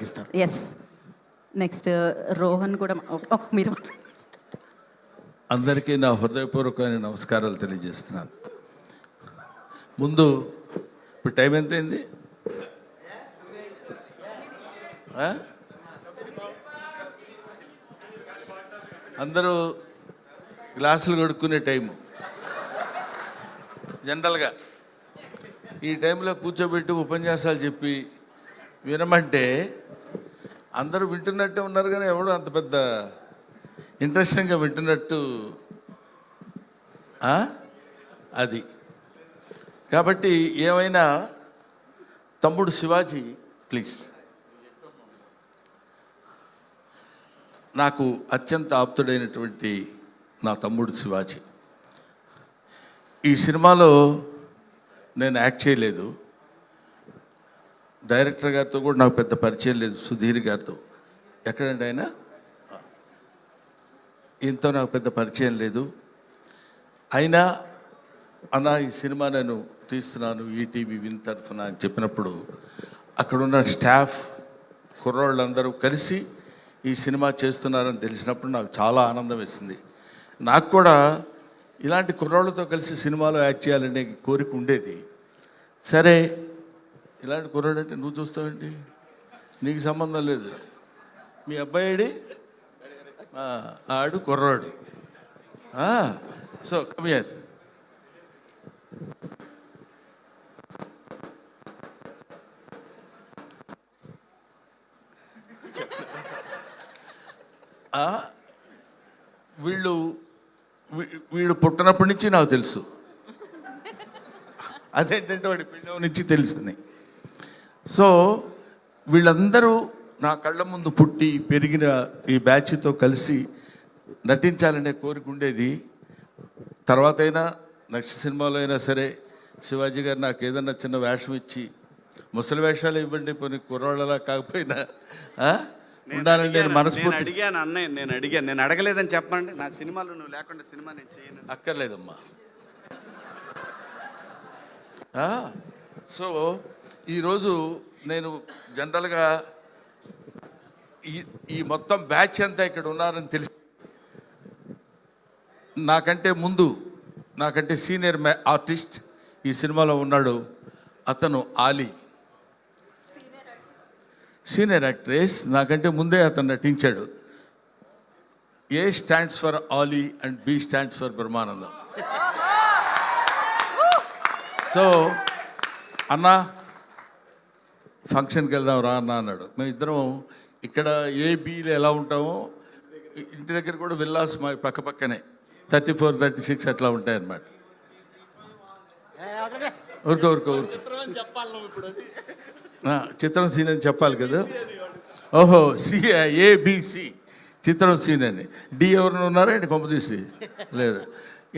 ఇస్తారు. Yes. Next Rohan కూడా మీరు. అందరికీ నా హృదయపూర్వకమైన నమస్కారాలు తెలియజేస్తున్నాను. ముందు ఇప్పుడు టైం ఎంత అయింది? అందరూ గ్లాసులు కడుక్కునే టైము. జనరల్గా ఈ టైంలో కూర్చోబెట్టి ఉపన్యాసాలు చెప్పి వినమంటే అందరూ వింటున్నట్టే ఉన్నారు, కానీ ఎవడు అంత పెద్ద ఇంట్రెస్టింగ్గా వింటున్నట్టు అది. కాబట్టి ఏమైనా తమ్ముడు శివాజీ ప్లీజ్. నాకు అత్యంత ఆప్తుడైనటువంటి నా తమ్ముడు శివాజీ. ఈ సినిమాలో నేను యాక్ట్ చేయలేదు. డైరెక్టర్ గారితో కూడా నాకు పెద్ద పరిచయం లేదు, సుధీర్ గారితో. ఎక్కడండి ఆయన? ఈయనతో నాకు పెద్ద పరిచయం లేదు. అయినా అన్న ఈ సినిమా నేను తీస్తున్నాను ఈటీవీ విన్ తరఫున అని చెప్పినప్పుడు అక్కడున్న స్టాఫ్ కుర్రోళ్ళందరూ కలిసి ఈ సినిమా చేస్తున్నారని తెలిసినప్పుడు నాకు చాలా ఆనందం వేసింది. నాకు కూడా ఇలాంటి కుర్రోళ్ళతో కలిసి సినిమాలో యాక్ట్ చేయాలనే కోరిక ఉండేది. సరే, ఇలాంటి కుర్రాడు అంటే నువ్వు చూస్తావేంటి, నీకు సంబంధం లేదు, మీ అబ్బాయిడి ఆడు కుర్రాడు. So come here. వీడు పుట్టినప్పటి నుంచి నాకు తెలుసు. అదేంటంటే వాడి పిండం నుంచి తెలుసుని. సో వీళ్ళందరూ నా కళ్ళ ముందు పుట్టి పెరిగిన ఈ బ్యాచ్తో కలిసి నటించాలనే కోరిక ఉండేది. తర్వాత అయినా నెక్స్ట్ సినిమాలో అయినా సరే శివాజీ గారు నాకు ఏదన్నా చిన్న వేషం ఇచ్చి, ముసలి వేషాలు ఇవ్వండి, కొన్ని కుర్రాళ్ళలా కాకపోయినా ఉండాలని నేను మనస్ఫూర్తి అడిగాను. అన్నయ్య నేను అడగలేదని చెప్పండి. నా సినిమాలో నువ్వు లేకుండా సినిమా నేను చేయను. అక్కర్లేదమ్మా. సో ఈరోజు నేను జనరల్గా ఈ మొత్తం బ్యాచ్ అంతా ఇక్కడ ఉన్నారని తెలిసి, నాకంటే ముందు నాకంటే సీనియర్ ఆర్టిస్ట్ ఈ సినిమాలో ఉన్నాడు. అతను ఆలీ, సీనియర్ యాక్ట్రెస్. నాకంటే ముందే అతను నటించాడు. A stands for Ali and B stands for Brahmanandam. So అన్నా ఫంక్షన్కి వెళ్దాం రా అన్న అన్నాడు. మేము ఇద్దరం ఇక్కడ ఏబీలు ఎలా ఉంటామో ఇంటి దగ్గర కూడా విల్లాస్ మా పక్క పక్కనే 34, 36 అట్లా ఉంటాయి అన్నమాట. ఊరుకో చిత్రం సీన్ అని చెప్పాలి కదా. ఓహో, ఏబిసి చిత్రం సీన్ అని. డి ఎవరిని ఉన్నారా అండి కొంప తీసి? లేదు.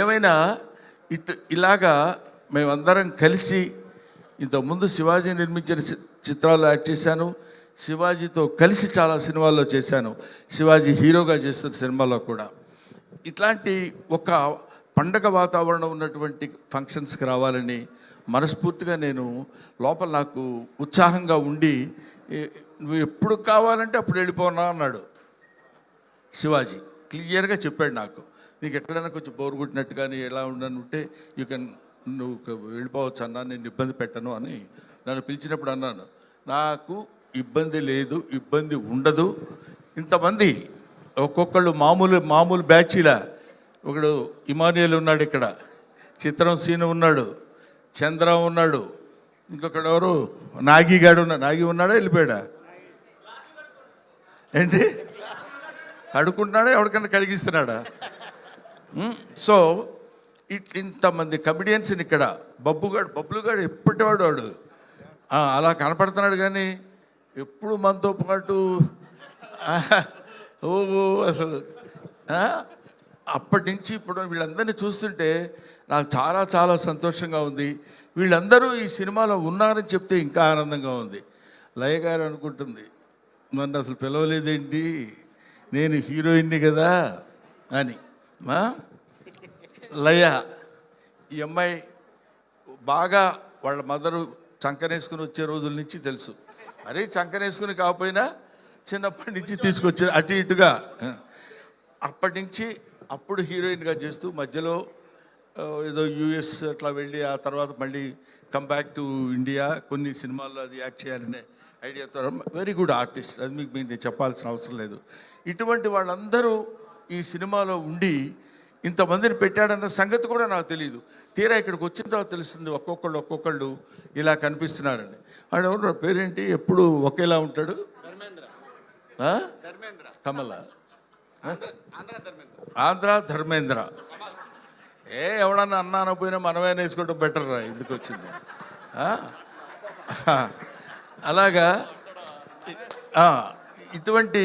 ఏమైనా ఇలాగా మేమందరం కలిసి ఇంతకుముందు శివాజీ నిర్మించిన చిత్రాల్లో యాక్ట్ చేశాను. శివాజీతో కలిసి చాలా సినిమాల్లో చేశాను. శివాజీ హీరోగా చేస్తున్న సినిమాలో కూడా. ఇట్లాంటి ఒక పండగ వాతావరణం ఉన్నటువంటి ఫంక్షన్స్కి రావాలని మనస్ఫూర్తిగా నేను లోపల నాకు ఉత్సాహంగా ఉండి, నువ్వు ఎప్పుడు కావాలంటే అప్పుడు వెళ్ళిపోనా అన్నాడు శివాజీ. క్లియర్గా చెప్పాడు నాకు. నీకు ఎక్కడైనా కొంచెం బోరు కొట్టినట్టు కానీ ఎలా ఉండనుంటే నువ్వు వెళ్ళిపోవచ్చు అన్నా, నేను ఇబ్బంది పెట్టను అని నన్ను పిలిచినప్పుడు అన్నాను. నాకు ఇబ్బంది లేదు, ఇబ్బంది ఉండదు. ఇంతమంది ఒక్కొక్కళ్ళు మామూలు బ్యాచీలా. ఒకడు ఇమానియల్ ఉన్నాడు, ఇక్కడ చిత్రం సీను ఉన్నాడు, చంద్ర ఉన్నాడు, ఇంకొకడు ఎవరు నాగిగాడు ఉన్నాడు. నాగి ఉన్నాడా వెళ్ళిపోయాడా ఏంటి? కడుకుంటున్నాడా, ఎవరికన్నా కడిగిస్తున్నాడా? సో ఇంతమంది కమిడియన్స్ని ఇక్కడ బబ్బుగాడు ఎప్పటివాడు వాడు అలా కనపడుతున్నాడు, కానీ ఎప్పుడు మనతో పాటు అసలు అప్పటి నుంచి ఇప్పుడు వీళ్ళందరినీ చూస్తుంటే నాకు చాలా చాలా సంతోషంగా ఉంది. వీళ్ళందరూ ఈ సినిమాలో ఉన్నారని చెప్తే ఇంకా ఆనందంగా ఉంది. లయ గారు అనుకుంటుంది, నన్ను అసలు పిలవలేదేంటి, నేను హీరోయిన్ని కదా అని. లయ ఈ అమ్మాయి బాగా వాళ్ళ మదరు చంకనేసుకుని వచ్చే రోజుల నుంచి తెలుసు. మరీ చంకనేసుకుని కాకపోయినా చిన్నప్పటి నుంచి తీసుకొచ్చి అటు ఇటుగా అప్పటి నుంచి అప్పుడు హీరోయిన్గా చేస్తూ మధ్యలో ఏదో యూఎస్ అట్లా వెళ్ళి ఆ తర్వాత మళ్ళీ కమ్ బ్యాక్ టు ఇండియా కొన్ని సినిమాల్లో అది యాక్ట్ చేయాలనే ఐడియాతో వెరీ గుడ్ ఆర్టిస్ట్. అది మీకు నేను చెప్పాల్సిన అవసరం లేదు. ఇటువంటి వాళ్ళందరూ ఈ సినిమాలో ఉండి ఇంతమందిని పెట్టాడన్న సంగతి కూడా నాకు తెలియదు. తీరా ఇక్కడికి వచ్చిన తర్వాత తెలుస్తుంది ఒక్కొక్కళ్ళు ఇలా కనిపిస్తున్నారని. ఆడెవరు పేరేంటి ఎప్పుడు ఒకేలా ఉంటాడు? కమల, ఆంధ్ర ధర్మేంద్ర. ఎవడన్నా అన్నాను పోయినా మనమే వేసుకోవడం బెటర్ రా, ఎందుకు వచ్చింది. అలాగా ఇటువంటి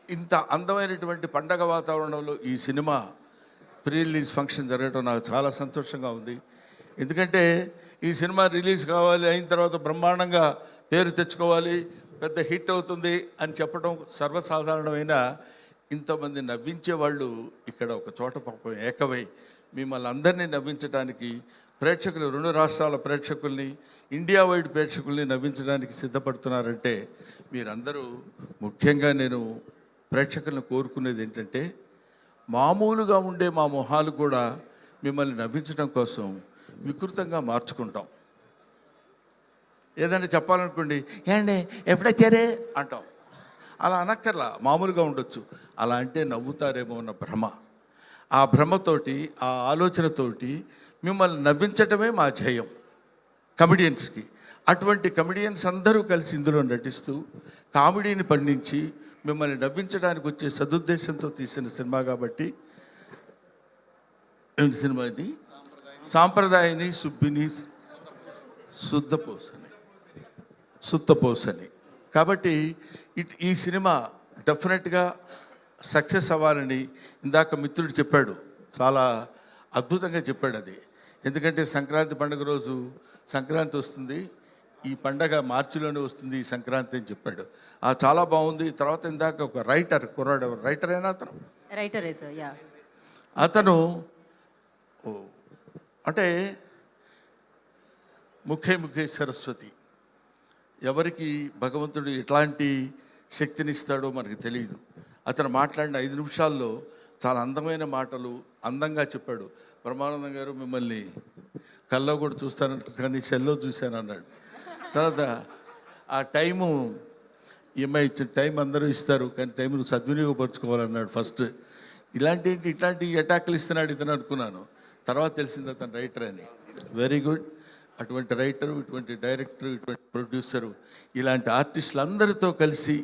ఇంత అందమైనటువంటి పండగ వాతావరణంలో ఈ సినిమా ప్రీ రిలీజ్ ఫంక్షన్ జరగడం నాకు చాలా సంతోషంగా ఉంది. ఎందుకంటే ఈ సినిమా రిలీజ్ కావాలి, అయిన తర్వాత బ్రహ్మాండంగా పేరు తెచ్చుకోవాలి, పెద్ద హిట్ అవుతుంది అని చెప్పడం సర్వసాధారణమైన ఇంతమంది నవ్వించే వాళ్ళు ఇక్కడ ఒక చోట పాపం ఏకమై మిమ్మల్ని అందరినీ నవ్వించడానికి ప్రేక్షకులు, 2 రాష్ట్రాల ప్రేక్షకుల్ని, ఇండియా వైడ్ ప్రేక్షకుల్ని నవ్వించడానికి సిద్ధపడుతున్నారంటే మీరందరూ, ముఖ్యంగా నేను ప్రేక్షకులను కోరుకునేది ఏంటంటే మామూలుగా ఉండే మా మొహాలు కూడా మిమ్మల్ని నవ్వించడం కోసం వికృతంగా మార్చుకుంటాం. ఏదైనా చెప్పాలనుకోండి, ఏండి ఎప్పుడొచ్చారే అంటాం. అలా అనక్కర్లా, మామూలుగా ఉండొచ్చు. అలా అంటే నవ్వుతారేమో అన్న భ్రమ, ఆ భ్రమతోటి, ఆ ఆలోచనతోటి మిమ్మల్ని నవ్వించటమే మా ధ్యేయం కమెడియన్స్కి. అటువంటి కమెడియన్స్ అందరూ కలిసి ఇందులో నటిస్తూ కామెడీని పండించి మిమ్మల్ని నవ్వించడానికి వచ్చే సదుద్దేశంతో తీసిన సినిమా కాబట్టి, ఏంటి సినిమా ఇది? సాంప్రదాయని సుబ్బిని సుత్తపోసని. కాబట్టి ఈ సినిమా డెఫినెట్గా సక్సెస్ అవ్వాలని ఇందాక మిత్రుడు చెప్పాడు, చాలా అద్భుతంగా చెప్పాడు అది. ఎందుకంటే సంక్రాంతి పండుగ రోజు, సంక్రాంతి వస్తుంది, ఈ పండగ మార్చిలోనే వస్తుంది ఈ సంక్రాంతి అని చెప్పాడు. చాలా బాగుంది. తర్వాత ఇందాక ఒక రైటర్ కుర్రాడు, రైటర్ అయినా అతను రైటరే సార్. యా, అతను అంటే ముఖే సరస్వతి. ఎవరికి భగవంతుడు ఎట్లాంటి శక్తినిస్తాడో మనకు తెలియదు. అతను మాట్లాడిన 5 నిమిషాల్లో చాలా అందమైన మాటలు అందంగా చెప్పాడు. బ్రహ్మానందం గారు మిమ్మల్ని కల్లో కూడా చూస్తాను కానీ సెల్లో చూశాను అన్నాడు. తర్వాత ఆ టైము ఈఎంఐ ఇచ్చిన టైం అందరూ ఇస్తారు కానీ టైంను సద్వినియోగపరుచుకోవాలన్నాడు ఫస్ట్. ఇట్లాంటి అటాక్లు ఇస్తున్నాడు ఇతను అనుకున్నాను. తర్వాత తెలిసింది అతను రైటర్ అని. Very good. అటువంటి రైటరు, ఇటువంటి డైరెక్టరు, ఇటువంటి ప్రొడ్యూసరు, ఇలాంటి ఆర్టిస్టులు అందరితో కలిసి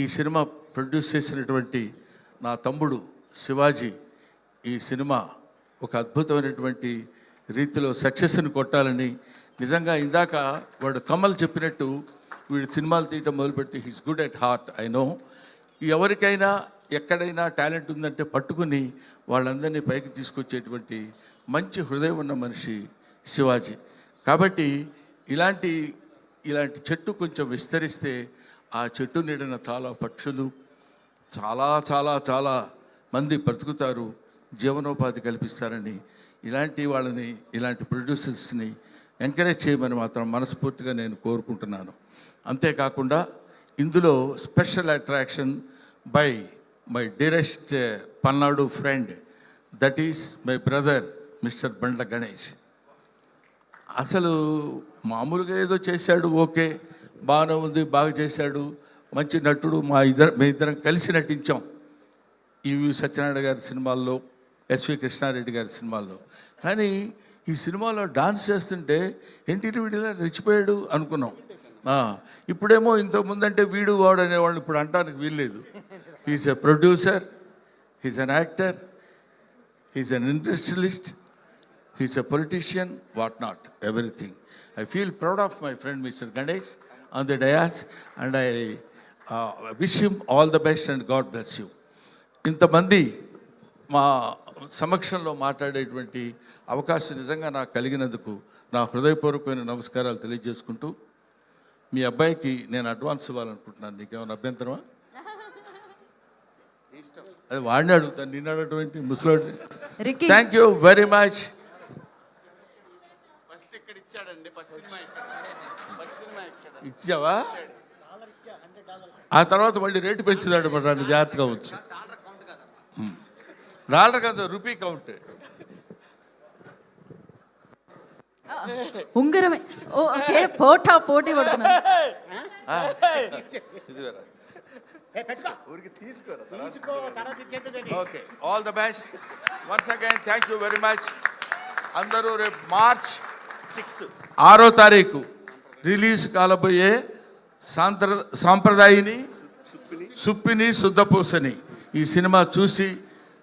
ఈ సినిమా ప్రొడ్యూస్ చేసినటువంటి నా తమ్ముడు శివాజీ ఈ సినిమా ఒక అద్భుతమైనటువంటి రీతిలో సక్సెస్ని కొట్టాలని, నిజంగా ఇందాక వాడు కమల్ చెప్పినట్టు వీడు సినిమాలు తీయటం మొదలు పెడితే he's good at heart. I know. ఎవరికైనా ఎక్కడైనా టాలెంట్ ఉందంటే పట్టుకుని వాళ్ళందరినీ పైకి తీసుకొచ్చేటువంటి మంచి హృదయం ఉన్న మనిషి శివాజీ. కాబట్టి ఇలాంటి చెట్టు కొంచెం విస్తరిస్తే ఆ చెట్టు నీడన చాలా పక్షులు, చాలా చాలా చాలా మంది బ్రతుకుతారు, జీవనోపాధి కల్పిస్తారని ఇలాంటి ప్రొడ్యూసర్స్ని ఎంకరేజ్ చేయమని మాత్రం మనస్ఫూర్తిగా నేను కోరుకుంటున్నాను. అంతేకాకుండా ఇందులో special attraction by my dearest Palnadu friend, that is my brother mister Bandla Ganesh. అసలు మామూలుగా ఏదో చేశాడు, ఓకే బాగానే ఉంది, బాగా చేశాడు, మంచి నటుడు. మేమిద్దరం కలిసి నటించాం ఈవి సత్యనారాయణ గారి సినిమాల్లో, ఎస్వి కృష్ణారెడ్డి గారి సినిమాల్లో. కానీ ఈ సినిమాలో డాన్స్ చేస్తుంటే ఏంటి వీడిలా రెచ్చిపోయాడు అనుకున్నాం. ఇప్పుడేమో ఇంతకుముందంటే వీడు వాడు అనేవాళ్ళు ఇప్పుడు అంటానికి వీల్లేదు. He's a producer, he's an actor, he's an industrialist, he's a politician, what not, everything. I feel proud of my friend Mr. Ganesh on the dais and I wish him all the best and God bless you. ఇంతమంది మా సమక్షంలో మాట్లాడేటువంటి అవకాశం నిజంగా నాకు కలిగినందుకు నా హృదయపూర్వకమైన నమస్కారాలు తెలియజేసుకుంటూ, మీ అబ్బాయికి నేను అడ్వాన్స్ ఇవ్వాలనుకుంటున్నాను. నీకేమైనా అభ్యంతరమా? అది వాడిని అడుగుతాను, నిన్ను అడగటువంటి ముసలోడి. Thank you very much. First ఇక్కడ ఇచ్చాడండి, ఫస్ట్ సినిమా ఇక్కడ. ఇచ్చావా? ఆ తర్వాత మళ్ళీ రేటు పెంచుదాడు పడ్డాను, జాగ్రత్తగా వచ్చు. డాలర్ కాదు, రూపీ కౌంట్. ఉంగరమే. ఓకే, పోటీ పడుతున్నారు. Okay, all the best once again. Thank you very much. అందరూ రేపు మార్చ్ 6వ తారీఖు రిలీజ్ కాలబోయే సాంప్రదాయిని సుప్పిని శుద్ధపూసని ఈ సినిమా చూసి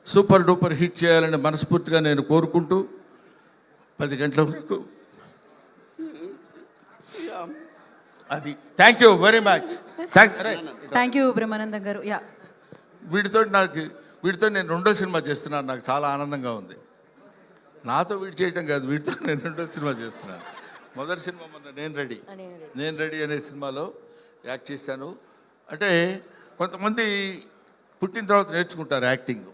సూపర్ డూపర్ హిట్ చేయాలని మనస్ఫూర్తిగా నేను కోరుకుంటూ 10 గంటల వరకు అది. Thank you very much. Thank you Brahmanandam గారు. యా, వీటితో నేను 2వ సినిమా చేస్తున్నాను. నాకు చాలా ఆనందంగా ఉంది. నాతో వీడు చేయటం కాదు, వీటితో నేను 2వ సినిమా చేస్తున్నాను. మొదటి సినిమా మొన్న నేను రెడీ అనే సినిమాలో యాక్ట్ చేశాను. అంటే కొంతమంది పుట్టిన తర్వాత నేర్చుకుంటారు యాక్టింగ్,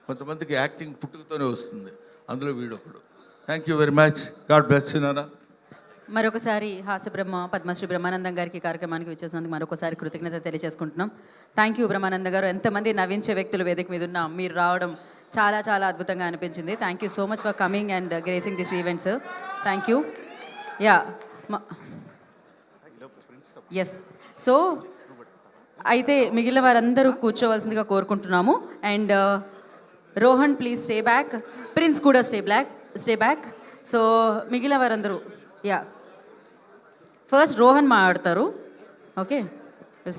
కొంతమందికి యాక్టింగ్ పుట్టుకతోనే వస్తుంది. అందులో వీడొకడు. Thank you very much. God bless you నాన్న. మరొకసారి హాస్యబ్రహ్మ పద్మశ్రీ బ్రహ్మానందం గారికి కార్యక్రమానికి వచ్చేసినందుకు మరొకసారి కృతజ్ఞత తెలియజేసుకుంటున్నాం. థ్యాంక్ యూ బ్రహ్మానందం గారు. ఎంతమంది నవ్వించే వ్యక్తులు వేదిక మీద ఉన్నా మీరు రావడం చాలా చాలా అద్భుతంగా అనిపించింది. Thank you so much for coming and gracing this event sir. Thank you. Ya, yes. So అయితే మిగిలిన వారందరూ కూర్చోవలసిందిగా కోరుకుంటున్నాము. And Rohan please stay back, Prince కూడా స్టే బ్యాక్. సో మిగిలిన వారందరూ, యా, ఫస్ట్ రోహన్ మాట్లాడతారు. ఓకే.